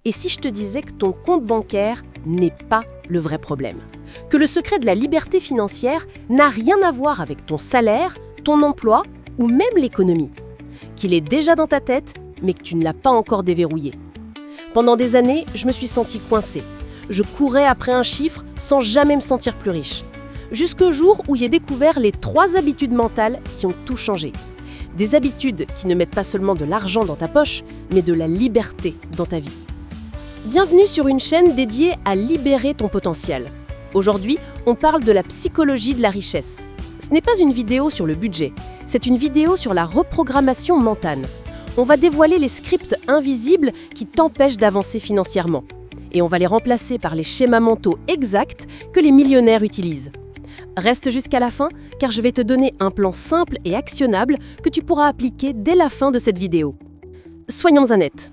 Et si je te disais que ton compte bancaire n'est pas le vrai problème? Que le secret de la liberté financière n'a rien à voir avec ton salaire, ton emploi ou même l'économie? Qu'il est déjà dans ta tête, mais que tu ne l'as pas encore déverrouillé. Pendant des années, je me suis sentie coincée. Je courais après un chiffre sans jamais me sentir plus riche. Jusqu'au jour où j'ai découvert les 3 habitudes mentales qui ont tout changé. Des habitudes qui ne mettent pas seulement de l'argent dans ta poche, mais de la liberté dans ta vie. Bienvenue sur une chaîne dédiée à libérer ton potentiel. Aujourd'hui, on parle de la psychologie de la richesse. Ce n'est pas une vidéo sur le budget, c'est une vidéo sur la reprogrammation mentale. On va dévoiler les scripts invisibles qui t'empêchent d'avancer financièrement. Et on va les remplacer par les schémas mentaux exacts que les millionnaires utilisent. Reste jusqu'à la fin, car je vais te donner un plan simple et actionnable que tu pourras appliquer dès la fin de cette vidéo. Soyons honnêtes.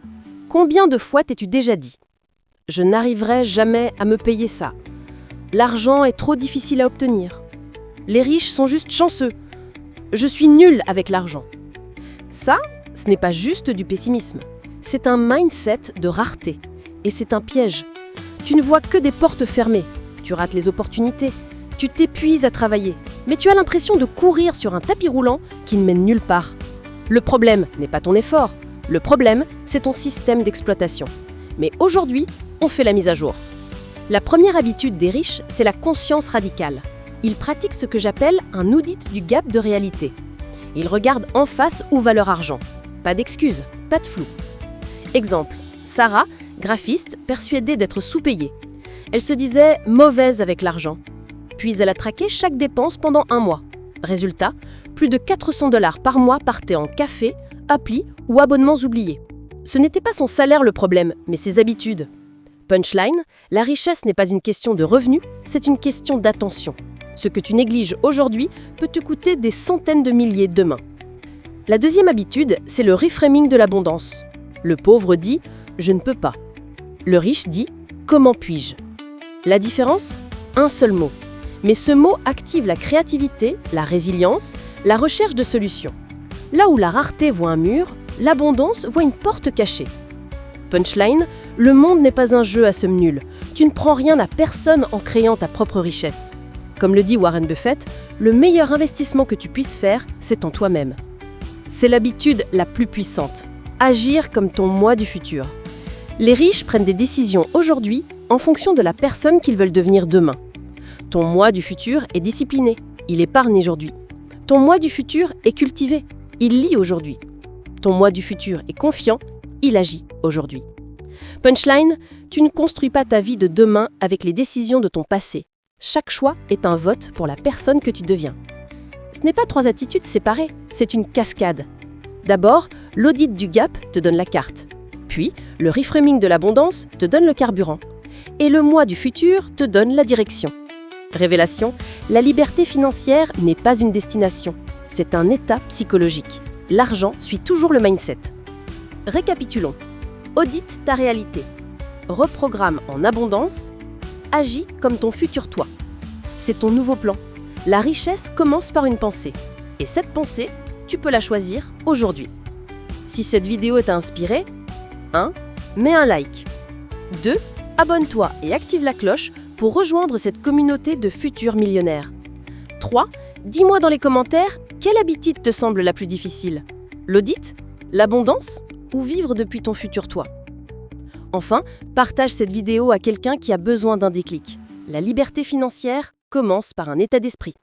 Combien de fois t'es-tu déjà dit « Je n'arriverai jamais à me payer ça. L'argent est trop difficile à obtenir. Les riches sont juste chanceux. Je suis nul avec l'argent. » Ça, ce n'est pas juste du pessimisme. C'est un mindset de rareté. Et c'est un piège. Tu ne vois que des portes fermées. Tu rates les opportunités. Tu t'épuises à travailler. Mais tu as l'impression de courir sur un tapis roulant qui ne mène nulle part. Le problème n'est pas ton effort. Le problème, c'est ton système d'exploitation. Mais aujourd'hui, on fait la mise à jour. La première habitude des riches, c'est la conscience radicale. Ils pratiquent ce que j'appelle un audit du gap de réalité. Ils regardent en face où va leur argent. Pas d'excuses, pas de flou. Exemple, Sarah, graphiste, persuadée d'être sous-payée. Elle se disait mauvaise avec l'argent. Puis elle a traqué chaque dépense pendant 1 mois. Résultat, plus de 400 $ par mois partaient en café, applis ou abonnements oubliés. Ce n'était pas son salaire le problème, mais ses habitudes. Punchline, la richesse n'est pas une question de revenus, c'est une question d'attention. Ce que tu négliges aujourd'hui peut te coûter des centaines de milliers demain. La deuxième habitude, c'est le reframing de l'abondance. Le pauvre dit « je ne peux pas ». Le riche dit « comment puis-je ». La différence? Un seul mot. Mais ce mot active la créativité, la résilience, la recherche de solutions. Là où la rareté voit un mur, l'abondance voit une porte cachée. Punchline, le monde n'est pas un jeu à somme nulle. Tu ne prends rien à personne en créant ta propre richesse. Comme le dit Warren Buffett, le meilleur investissement que tu puisses faire, c'est en toi-même. C'est l'habitude la plus puissante. Agir comme ton moi du futur. Les riches prennent des décisions aujourd'hui en fonction de la personne qu'ils veulent devenir demain. Ton moi du futur est discipliné. Il épargne aujourd'hui. Ton moi du futur est cultivé. Il lit aujourd'hui. Ton moi du futur est confiant, il agit aujourd'hui. Punchline, tu ne construis pas ta vie de demain avec les décisions de ton passé. Chaque choix est un vote pour la personne que tu deviens. Ce n'est pas 3 attitudes séparées, c'est une cascade. D'abord, l'audit du gap te donne la carte. Puis, le reframing de l'abondance te donne le carburant. Et le moi du futur te donne la direction. Révélation, la liberté financière n'est pas une destination, c'est un état psychologique. L'argent suit toujours le mindset. Récapitulons. Audite ta réalité. Reprogramme en abondance. Agis comme ton futur toi. C'est ton nouveau plan. La richesse commence par une pensée. Et cette pensée, tu peux la choisir aujourd'hui. Si cette vidéo t'a inspiré, 1. Mets un like. 2. Abonne-toi et active la cloche pour rejoindre cette communauté de futurs millionnaires. 3. Dis-moi dans les commentaires quelle habitude te semble la plus difficile. L'audit, l'abondance ou vivre depuis ton futur toi. Enfin, partage cette vidéo à quelqu'un qui a besoin d'un déclic. La liberté financière commence par un état d'esprit.